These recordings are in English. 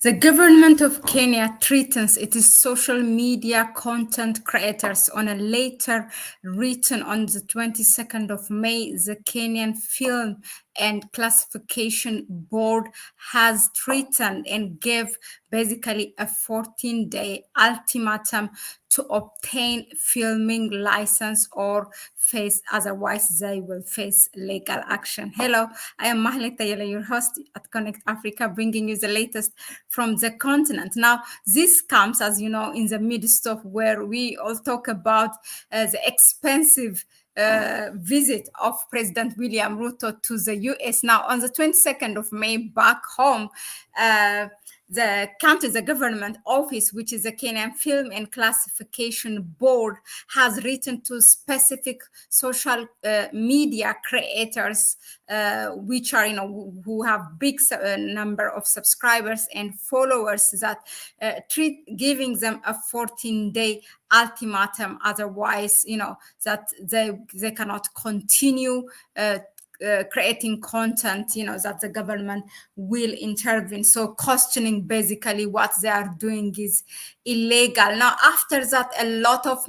The government of Kenya threatens its social media content creators. On a letter written on the 22nd of May, the Kenyan Film and Classification Board has threatened and gave basically a 14-day ultimatum to obtain filming license or face, otherwise they will face legal action. Hello, I am Mahlet, your host at Connect Africa, bringing you the latest from the continent. Now, this comes, as you know, in the midst of where we all talk about the expensive visit of President William Ruto to the US. Now, on the 22nd of May, back home, the government office, which is the Kenyan Film and Classification Board, has written to specific social media creators, which are, who have big number of subscribers and followers, that giving them a 14-day ultimatum. Otherwise, that they cannot continue creating content, that the government will intervene. So questioning basically what they are doing is illegal. Now, after that, a lot of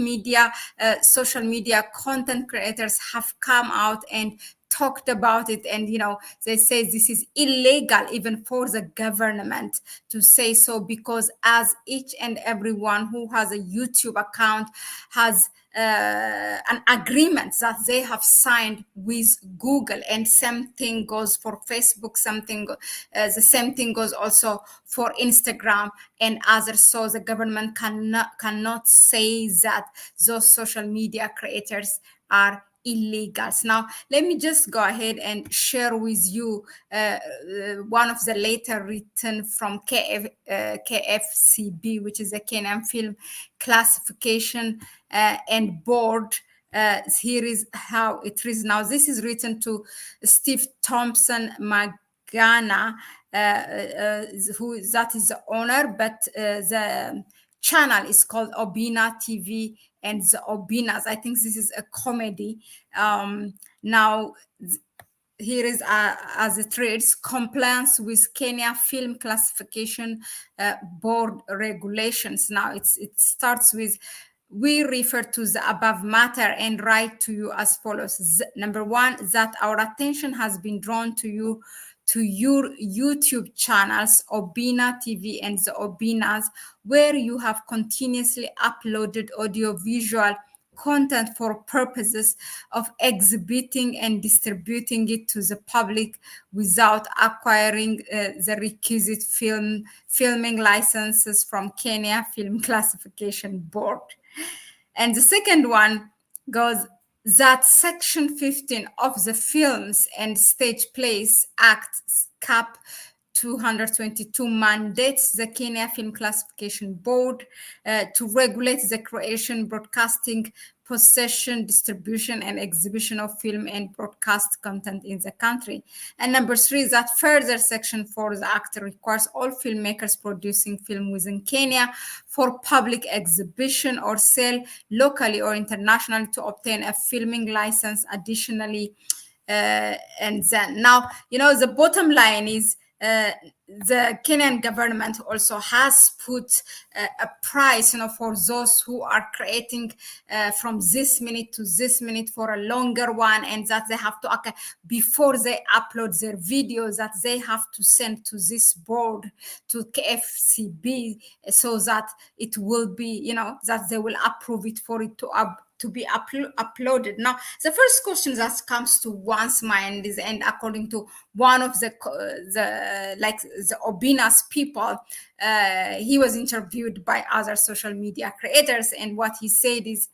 social media content creators have come out and talked about it, and they say this is illegal even for the government to say so, because as each and everyone who has a YouTube account has an agreement that they have signed with Google, and same thing goes for Facebook, the same thing goes also for Instagram and others. So the government cannot say that those social media creators are illegals. Now, let me just go ahead and share with you one of the letter written from KFCB, which is a Kenyan Film Classification and Board. Here is how it is. Now, this is written to Steve Thompson Magana, who that is the owner, but the channel is called Obina TV and the Obinas. I think this is a comedy. Now, here is as it reads: compliance with Kenya Film Classification Board regulations. Now, it starts with: we refer to the above matter and write to you as follows. Number one, that our attention has been drawn to your YouTube channels, Obina TV and the Obinas, where you have continuously uploaded audiovisual content for purposes of exhibiting and distributing it to the public without acquiring the requisite filming licenses from Kenya Film Classification Board. And the second one goes that Section 15 of the Films and Stage Plays Act, Cap 222, mandates the Kenya Film Classification Board to regulate the creation, broadcasting, possession, distribution, and exhibition of film and broadcast content in the country. And number three, that further Section 4 of the Act requires all filmmakers producing film within Kenya for public exhibition or sale locally or internationally to obtain a filming license additionally. And then now, the bottom line is, the Kenyan government also has put a price, for those who are creating from this minute to this minute for a longer one, and that they have to, before they upload their videos, that they have to send to this board, to KFCB, so that it will be, that they will approve it for it to be uploaded. Now, the first question that comes to one's mind is, and according to one of the Obina's people, he was interviewed by other social media creators, and what he said is,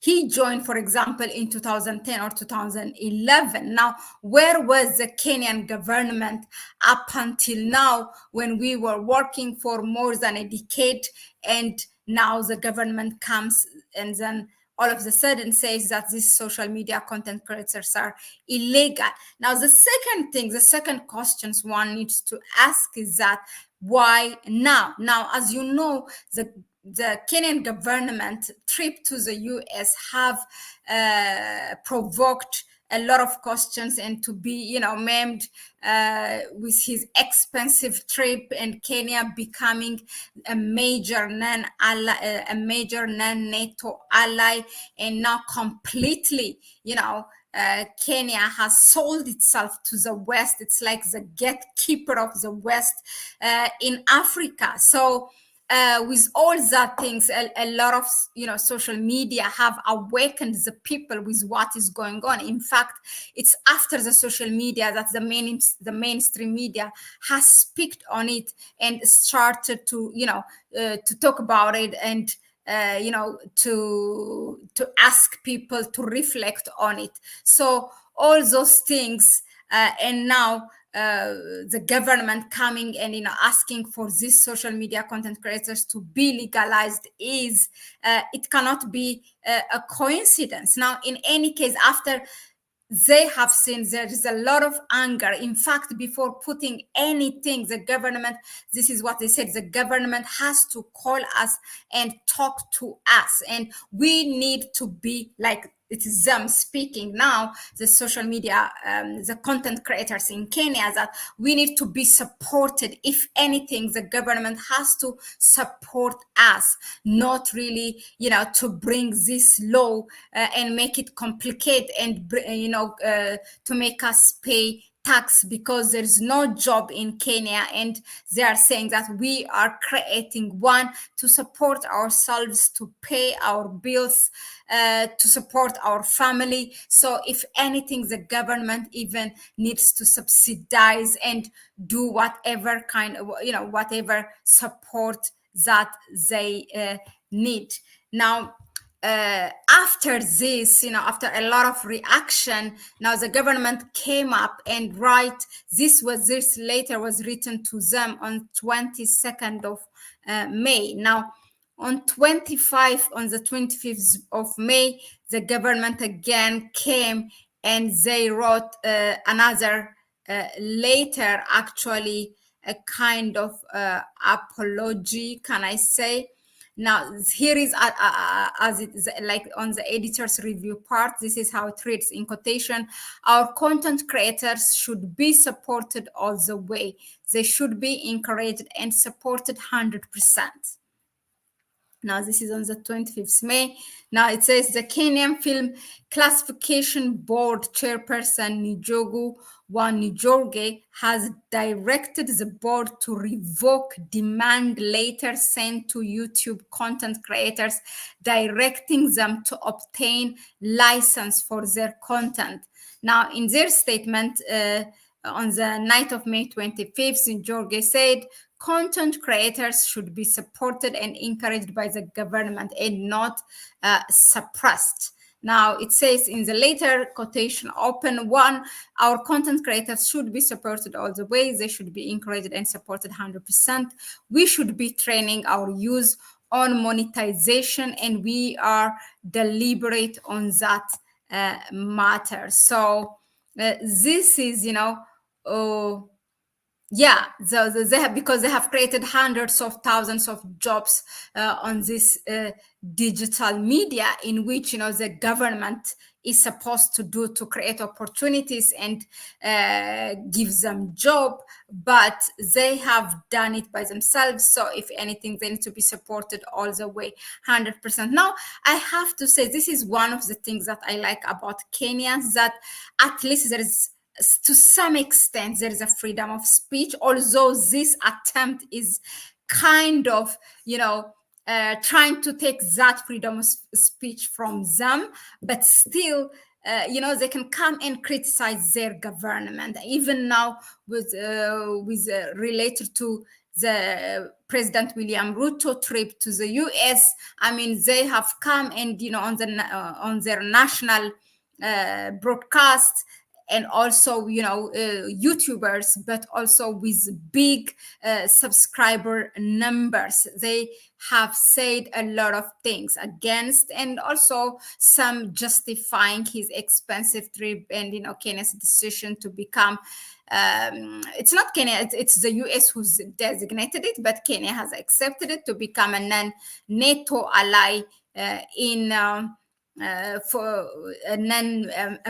he joined, for example, in 2010 or 2011. Now, where was the Kenyan government up until now, when we were working for more than a decade, and now the government comes and then all of a sudden says that these social media content creators are illegal? Now, the second questions one needs to ask is that, why now? Now, as you know, the Kenyan government trip to the US have provoked a lot of questions and to be, maimed with his expensive trip, and Kenya becoming a major non-ally, a major non-NATO ally, and now completely, Kenya has sold itself to the West. It's like the gatekeeper of the West in Africa. So with all that things, a lot of social media have awakened the people with what is going on. In fact, it's after the social media that the mainstream media has picked on it and started to to talk about it, and to ask people to reflect on it. So all those things, and now the government coming and asking for these social media content creators to be legalized, is it cannot be a coincidence. Now, in any case, after they have seen there is a lot of anger. In fact, before putting anything, the government, this is what they said, the government has to call us and talk to us, and we need to be like, it is them speaking now, the social media, the content creators in Kenya, that we need to be supported. If anything, the government has to support us, not really, to bring this law and make it complicated, and to make us pay tax because there's no job in Kenya, and they are saying that we are creating one to support ourselves, to pay our bills, to support our family. So if anything, the government even needs to subsidize and do whatever kind of, whatever support that they need. Now, after this, after a lot of reaction, now the government came up and this letter was written to them on 22nd of May. Now, on the 25th of May, the government again came and they wrote another letter, actually a kind of apology, can I say. Now, here is as it is, like on the editor's review part, this is how it reads in quotation: our content creators should be supported all the way. They should be encouraged and supported 100%. Now, this is on the 25th May. Now, it says the Kenyan Film Classification Board chairperson Nijogu Wanijorge has directed the board to revoke demand letter sent to YouTube content creators, directing them to obtain license for their content. Now, in their statement on the night of May 25th, Njorge said, content creators should be supported and encouraged by the government and not suppressed. Now, it says in the later quotation, open one, our content creators should be supported all the way. They should be encouraged and supported 100%. We should be training our youth on monetization, and we are deliberate on that matter. So this is, yeah, they have, because they have created hundreds of thousands of jobs on this digital media, in which the government is supposed to do to create opportunities and give them job, but they have done it by themselves. So if anything, they need to be supported all the way 100%. Now, I have to say, this is one of the things that I like about Kenyans, that at least there is, to some extent, there is a freedom of speech, although this attempt is kind of, trying to take that freedom of speech from them, but still, they can come and criticize their government. Even now, with related to the President William Ruto trip to the US, I mean, they have come and, on their national broadcast, and also, YouTubers, but also with big subscriber numbers. They have said a lot of things against, and also some justifying his expensive trip and, Kenya's decision to become, it's not Kenya, it's the US who's designated it, but Kenya has accepted it to become a non-NATO ally in for a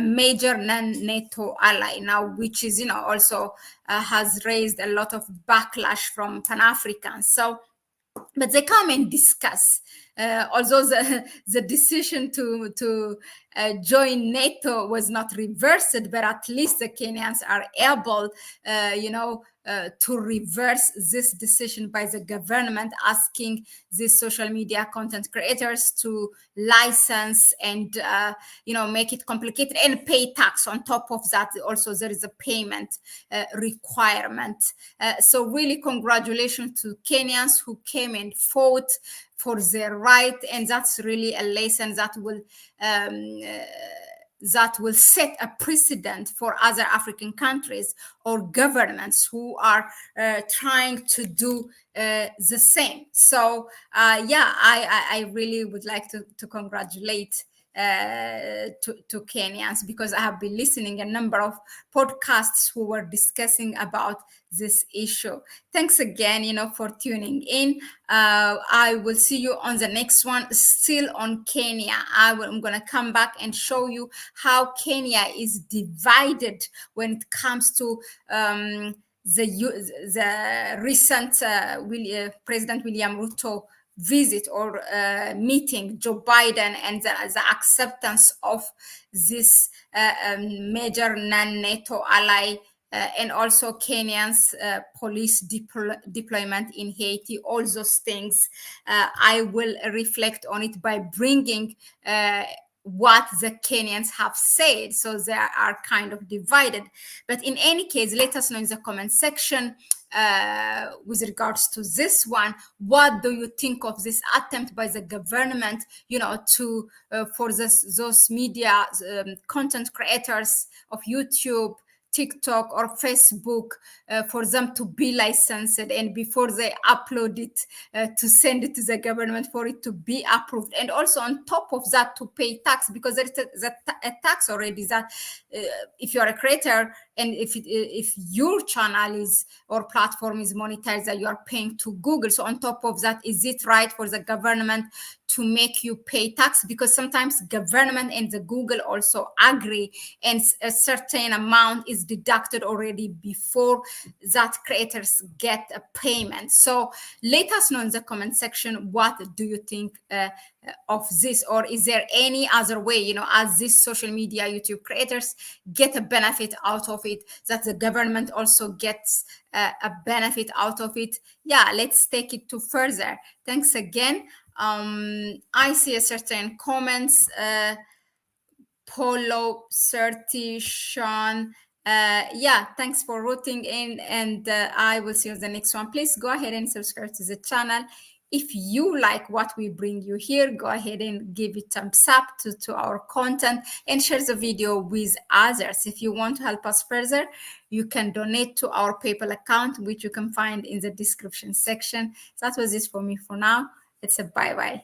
major non-NATO ally now, which is, also has raised a lot of backlash from Pan-Africans. So, but they come and discuss. Although the decision to join NATO was not reversed, but at least the Kenyans are able, to reverse this decision by the government, asking these social media content creators to license and make it complicated and pay tax. On top of that, also there is a payment requirement. So really, congratulations to Kenyans who came and fought for their right, and that's really a lesson that will set a precedent for other African countries or governments who are trying to do the same. So I really would like to congratulate to Kenyans, because I have been listening a number of podcasts who were discussing about this issue. Thanks again, for tuning in. I will see you on the next one, still on Kenya. I'm going to come back and show you how Kenya is divided when it comes to the recent President William Ruto visit or meeting Joe Biden, and the acceptance of this major non-NATO ally, and also Kenya's police deployment in Haiti. All those things, I will reflect on it by bringing what the Kenyans have said. So they are kind of divided. But in any case, let us know in the comment section with regards to this one. What do you think of this attempt by the government, to for those media content creators of YouTube, TikTok, or Facebook, for them to be licensed, and before they upload it, to send it to the government for it to be approved, and also on top of that to pay tax, because there is a tax already that if you are a creator and if your channel is or platform is monetized, that you are paying to Google. So on top of that, is it right for the government to make you pay tax? Because sometimes government and the Google also agree, and a certain amount is deducted already before that creators get a payment. So let us know in the comment section, what do you think of this, or is there any other way, as these social media YouTube creators get a benefit out of it, that the government also gets a benefit out of it? Let's take it to further. Thanks again. I see a certain comments, Polo 30, Sean. Thanks for rooting in, and I will see you on the next one. Please go ahead and subscribe to the channel. If you like what we bring you here, go ahead and give it thumbs up to our content, and share the video with others. If you want to help us further, you can donate to our PayPal account, which you can find in the description section. That was it for me for now. It's a bye-bye.